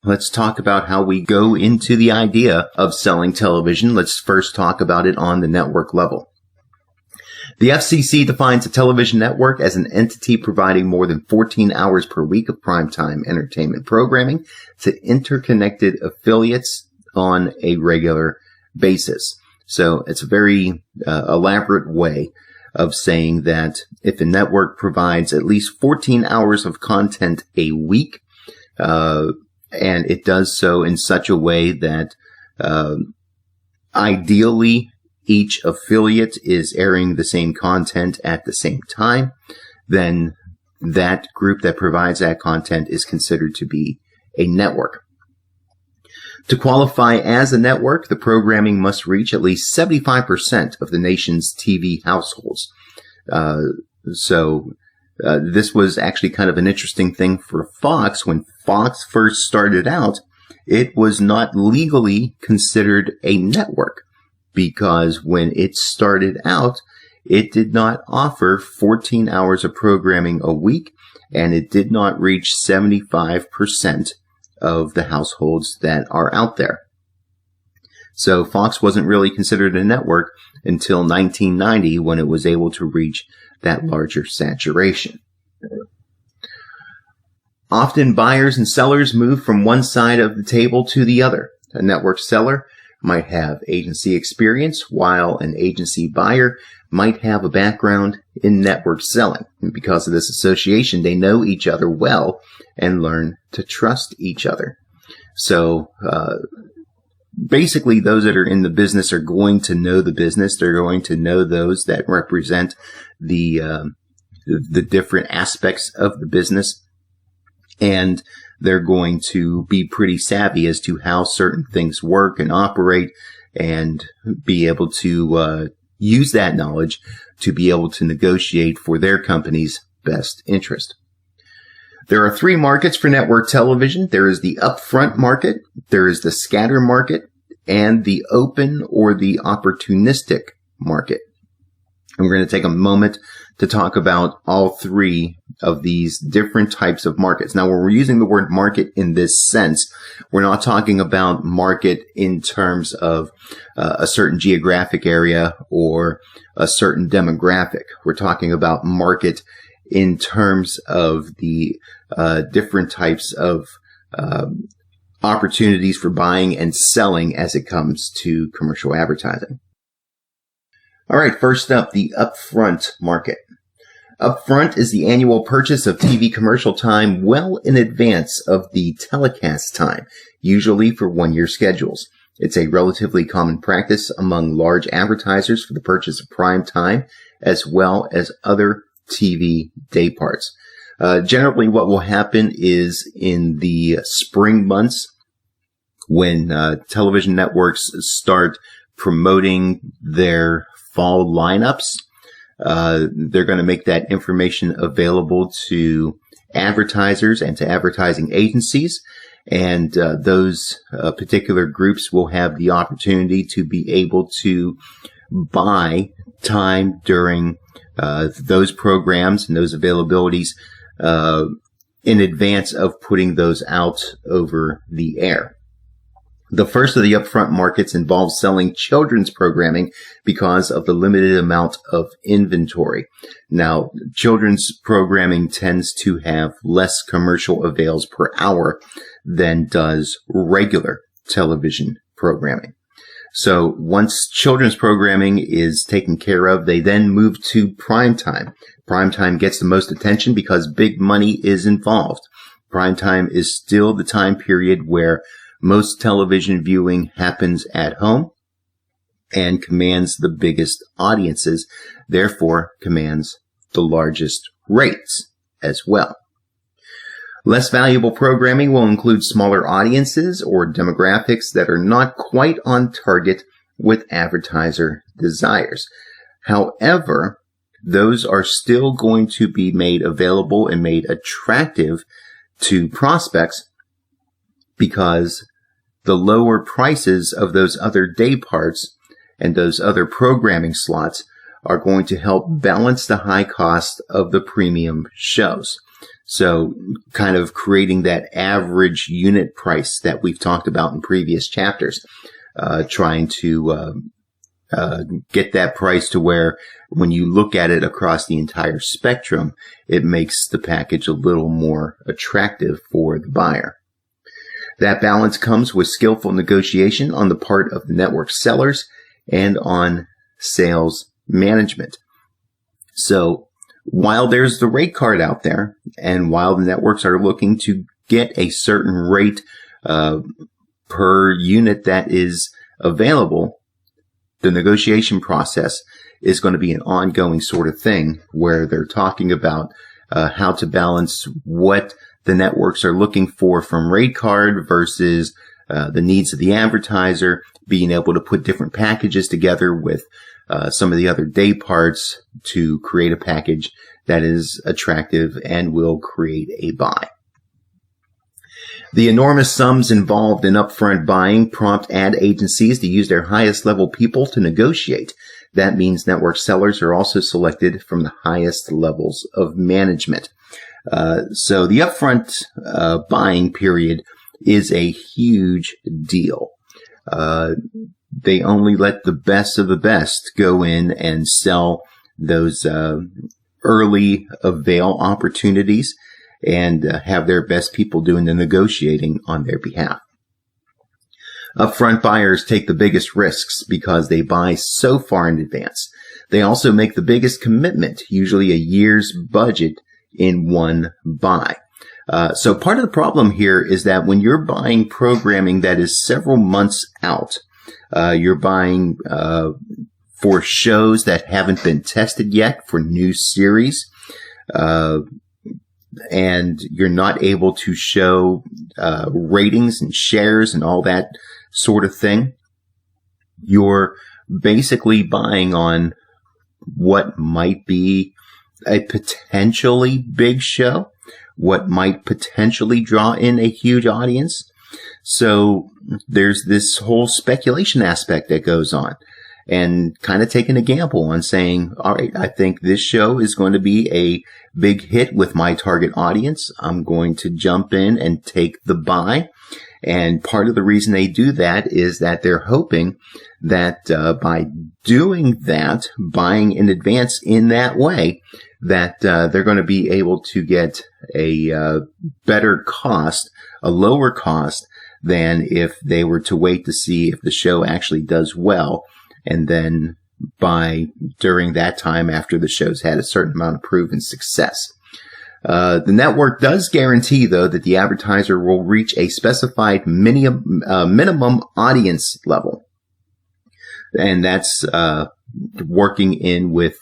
let's talk about how we go into the idea of selling television. Let's first talk about it on the network level. The FCC defines a television network as an entity providing more than 14 hours per week of primetime entertainment programming to interconnected affiliates on a regular basis. So it's a very elaborate way of saying that if a network provides at least 14 hours of content a week, and it does so in such a way that ideally each affiliate is airing the same content at the same time, then that group that provides that content is considered to be a network. To qualify as a network, the programming must reach at least 75% of the nation's TV households. This was actually kind of an interesting thing for Fox. When Fox first started out, it was not legally considered a network, because when it started out, it did not offer 14 hours of programming a week, and it did not reach 75% of the households that are out there. So Fox wasn't really considered a network until 1990, when it was able to reach that larger saturation. Often buyers and sellers move from one side of the table to the other. A network seller might have agency experience, while an agency buyer might have a background in network selling. And because of this association, they know each other well and learn to trust each other. So basically, those that are in the business are going to know the business. They're going to know those that represent the different aspects of the business, and they're going to be pretty savvy as to how certain things work and operate, and be able to use that knowledge to be able to negotiate for their company's best interest. There are three markets for network television. There is the upfront market, there is the scatter market, and the open or the opportunistic market. And we're going to take a moment to talk about all three of these different types of markets. Now, when we're using the word market in this sense, we're not talking about market in terms of a certain geographic area or a certain demographic. We're talking about market in terms of the different types of opportunities for buying and selling as it comes to commercial advertising. All right, first up, the upfront market. Upfront is the annual purchase of TV commercial time well in advance of the telecast time, usually for one-year schedules. It's a relatively common practice among large advertisers for the purchase of prime time, as well as other TV day parts. Generally, what will happen is in the spring months, when television networks start promoting their fall lineups, they're going to make that information available to advertisers and to advertising agencies. And those particular groups will have the opportunity to be able to buy time during those programs and those availabilities in advance of putting those out over the air. The first of the upfront markets involves selling children's programming because of the limited amount of inventory. Now, children's programming tends to have less commercial avails per hour than does regular television programming. So once children's programming is taken care of, they then move to primetime. Primetime gets the most attention because big money is involved. Primetime is still the time period where most television viewing happens at home and commands the biggest audiences, therefore commands the largest rates as well. Less valuable programming will include smaller audiences or demographics that are not quite on target with advertiser desires. However, those are still going to be made available and made attractive to prospects because the lower prices of those other day parts and those other programming slots are going to help balance the high cost of the premium shows. So kind of creating that average unit price that we've talked about in previous chapters, trying to get that price to where when you look at it across the entire spectrum, it makes the package a little more attractive for the buyer. That balance comes with skillful negotiation on the part of the network sellers and on sales management. So while there's the rate card out there, and while the networks are looking to get a certain rate per unit that is available, the negotiation process is going to be an ongoing sort of thing where they're talking about how to balance what the networks are looking for from rate card versus the needs of the advertiser, being able to put different packages together with some of the other day parts to create a package that is attractive and will create a buy. The enormous sums involved in upfront buying prompt ad agencies to use their highest level people to negotiate. That means network sellers are also selected from the highest levels of management. So the upfront buying period is a huge deal. They only let the best of the best go in and sell those early avail opportunities and have their best people doing the negotiating on their behalf. Upfront buyers take the biggest risks because they buy so far in advance. They also make the biggest commitment, usually a year's budget in one buy. So part of the problem here is that when you're buying programming that is several months out, you're buying for shows that haven't been tested yet, for new series, and you're not able to show ratings and shares and all that sort of thing. You're basically buying on what might be a potentially big show, what might potentially draw in a huge audience. So there's this whole speculation aspect that goes on, and kind of taking a gamble on saying, all right, I think this show is going to be a big hit with my target audience. I'm going to jump in and take the buy. And part of the reason they do that is that they're hoping that by doing that, buying in advance in that way, that they're going to be able to get a better cost, a lower cost than if they were to wait to see if the show actually does well, and then buy during that time after the show's had a certain amount of proven success. The network does guarantee, though, that the advertiser will reach a specified minimum audience level. And that's working in with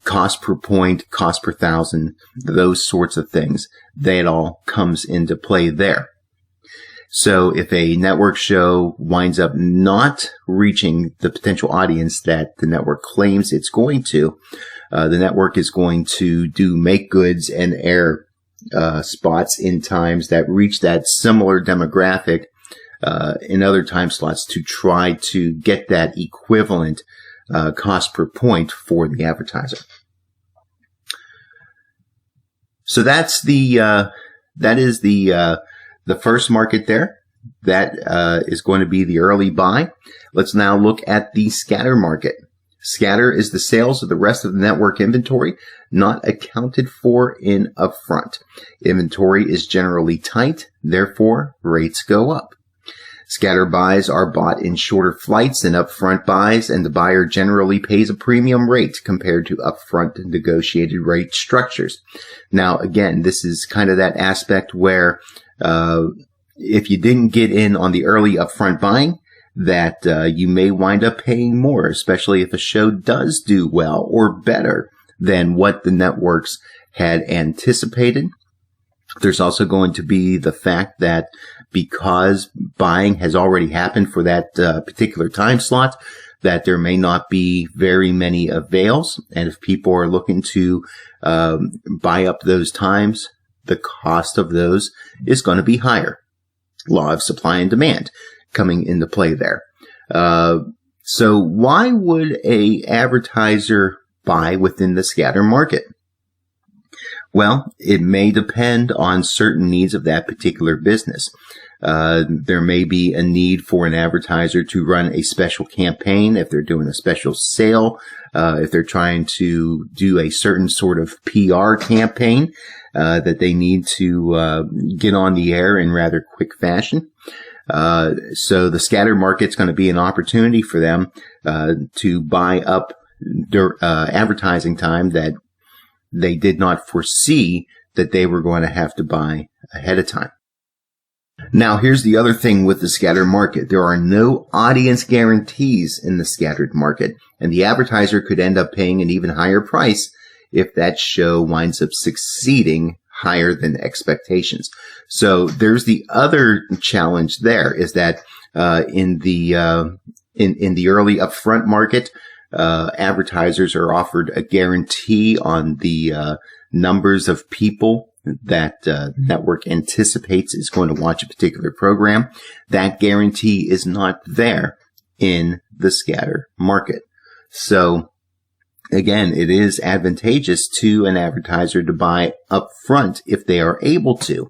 cost per point, cost per thousand, those sorts of things. That all comes into play there. So if a network show winds up not reaching the potential audience that the network claims it's going to, the network is going to do make goods and air spots in times that reach that similar demographic in other time slots to try to get that equivalent cost per point for the advertiser. So that is the first market there. That is going to be the early buy. Let's now look at the scatter market. Scatter is the sales of the rest of the network inventory not accounted for in upfront. Inventory is generally tight, therefore rates go up. Scatter buys are bought in shorter flights than upfront buys, and the buyer generally pays a premium rate compared to upfront negotiated rate structures. Now, again, this is kind of that aspect where if you didn't get in on the early upfront buying, that you may wind up paying more, especially if a show does do well or better than what the networks had anticipated. There's also going to be the fact that because buying has already happened for that particular time slot, that there may not be very many avails. And if people are looking to buy up those times, the cost of those is going to be higher. Law of supply and demand coming into play there. So why would a advertiser buy within the scatter market? Well, it may depend on certain needs of that particular business. There may be a need for an advertiser to run a special campaign if they're doing a special sale, if they're trying to do a certain sort of PR campaign that they need to get on the air in rather quick fashion. So the scatter market's going to be an opportunity for them to buy up their advertising time that they did not foresee that they were going to have to buy ahead of time. Now, here's the other thing with the scatter market. There are no audience guarantees in the scattered market, and the advertiser could end up paying an even higher price if that show winds up succeeding higher than expectations. So there's the other challenge there is that in the early upfront market, advertisers are offered a guarantee on the numbers of people that network anticipates is going to watch a particular program. That guarantee is not there in the scatter market. So again, it is advantageous to an advertiser to buy upfront if they are able to.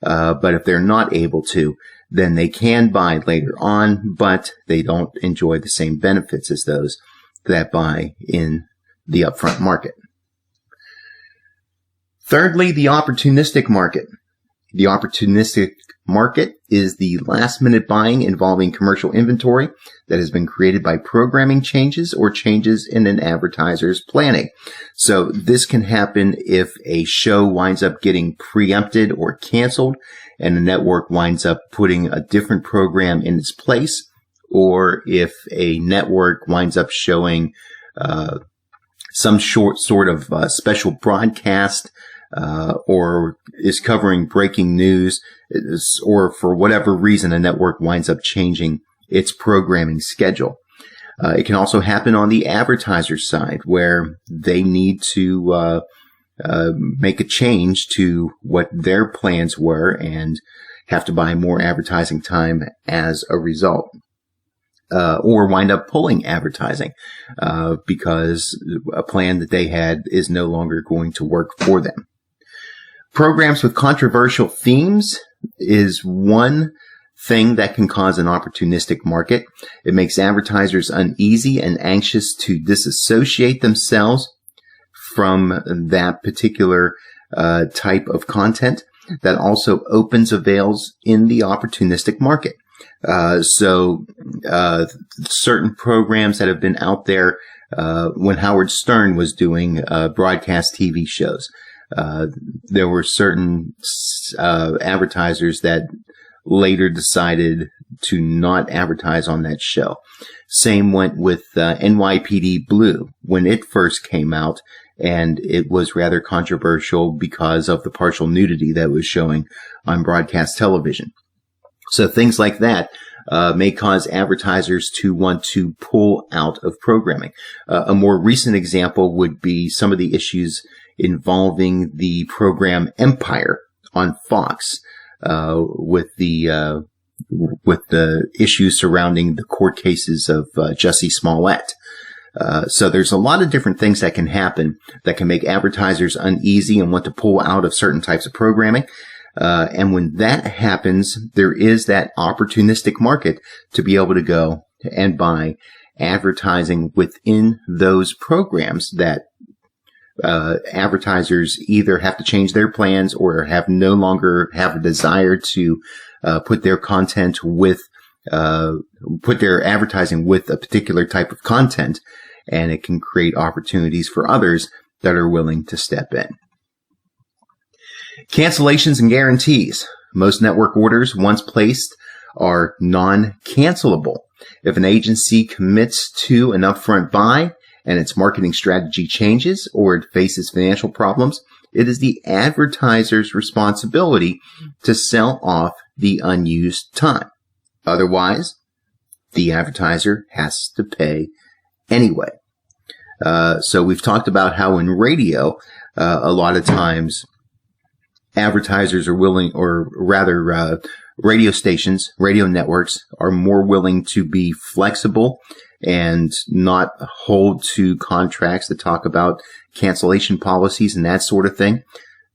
But if they're not able to, then they can buy later on, but they don't enjoy the same benefits as those that buy in the upfront market. Thirdly, the opportunistic market. The opportunistic market is the last-minute buying involving commercial inventory that has been created by programming changes or changes in an advertiser's planning. So this can happen if a show winds up getting preempted or canceled and the network winds up putting a different program in its place, or if a network winds up showing some sort of special broadcast or is covering breaking news, or for whatever reason, a network winds up changing its programming schedule. It can also happen on the advertiser side where they need to make a change to what their plans were and have to buy more advertising time as a result. Or wind up pulling advertising because a plan that they had is no longer going to work for them. Programs with controversial themes is one thing that can cause an opportunistic market. It makes advertisers uneasy and anxious to disassociate themselves from that particular type of content. That also opens avails in the opportunistic market. So certain programs that have been out there when Howard Stern was doing broadcast TV shows, there were certain advertisers that later decided to not advertise on that show. Same went with NYPD Blue when it first came out, and it was rather controversial because of the partial nudity that was showing on broadcast television. So things like that may cause advertisers to want to pull out of programming. A more recent example would be some of the issues involving the program Empire on Fox, with the issues surrounding the court cases of Jussie Smollett. So there's a lot of different things that can happen that can make advertisers uneasy and want to pull out of certain types of programming. And when that happens, there is that opportunistic market to be able to go and buy advertising within those programs that advertisers either have to change their plans or no longer have a desire to put their content with, put their advertising with a particular type of content, and it can create opportunities for others that are willing to step in. Cancellations and guarantees. Most network orders, once placed, are non-cancelable. If an agency commits to an upfront buy and its marketing strategy changes or it faces financial problems, it is the advertiser's responsibility to sell off the unused time. Otherwise, the advertiser has to pay anyway. So we've talked about how in radio, a lot of times advertisers are willing, or rather, radio stations, radio networks are more willing to be flexible and not hold to contracts that talk about cancellation policies and that sort of thing.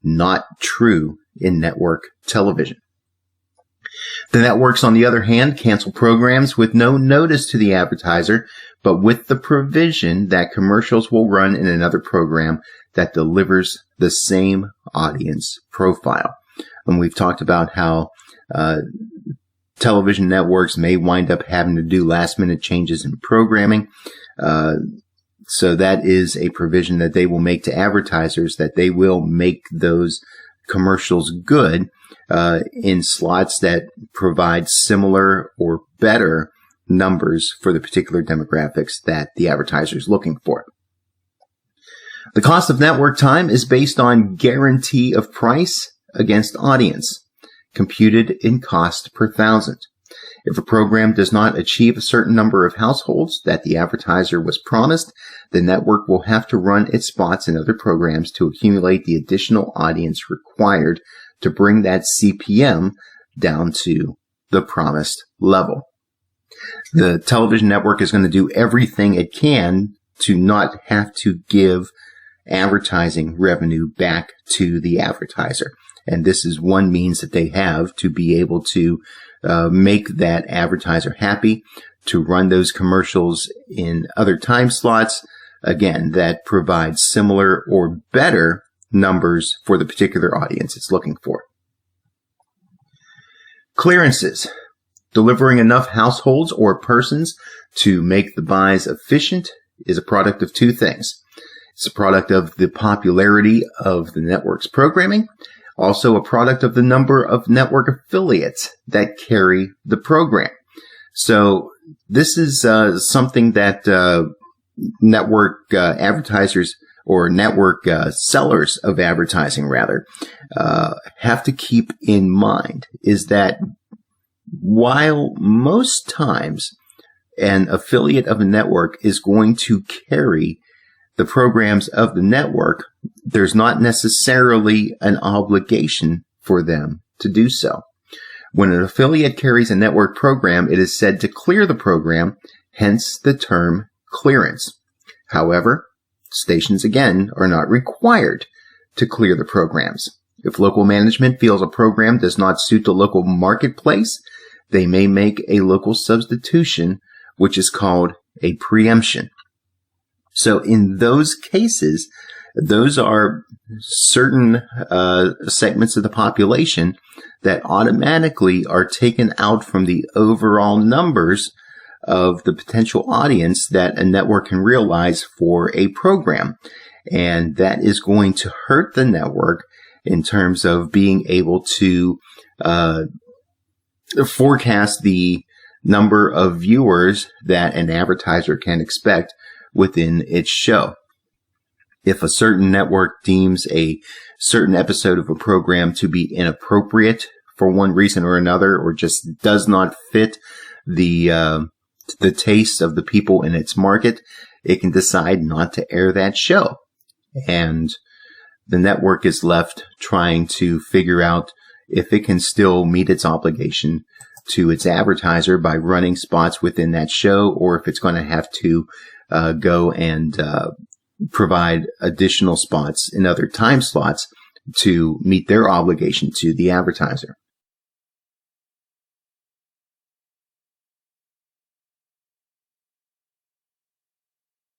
not true in network television. The networks, on the other hand, cancel programs with no notice to the advertiser, but with the provision that commercials will run in another program that delivers the same audience profile. And we've talked about how television networks may wind up having to do last-minute changes in programming. So that is a provision that they will make to advertisers, that they will make those commercials good in slots that provide similar or better numbers for the particular demographics that the advertiser is looking for. The cost of network time is based on guarantee of price against audience, computed in cost per thousand. If a program does not achieve a certain number of households that the advertiser was promised, the network will have to run its spots in other programs to accumulate the additional audience required to bring that CPM down to the promised level. The television network is going to do everything it can to not have to give advertising revenue back to the advertiser. And this is one means that they have to be able to make that advertiser happy, to run those commercials in other time slots, again, that provide similar or better numbers for the particular audience it's looking for. Clearances. Delivering enough households or persons to make the buys efficient is a product of two things. It's a product of the popularity of the network's programming, also a product of the number of network affiliates that carry the program. So this is something that network advertisers or network sellers of advertising, rather, have to keep in mind, is that while most times an affiliate of a network is going to carry the programs of the network, there's not necessarily an obligation for them to do so. When an affiliate carries a network program, it is said to clear the program, hence the term clearance. However, stations again are not required to clear the programs. If local management feels a program does not suit the local marketplace, they may make a local substitution, which is called a preemption. So in those cases, those are certain segments of the population that automatically are taken out from the overall numbers of the potential audience that a network can realize for a program. And that is going to hurt the network in terms of being able to forecast the number of viewers that an advertiser can expect within its show. If a certain network deems a certain episode of a program to be inappropriate for one reason or another, or just does not fit the taste of the people in its market, it can decide not to air that show. And the network is left trying to figure out if it can still meet its obligation to its advertiser by running spots within that show, or if it's going to have to go and provide additional spots in other time slots to meet their obligation to the advertiser.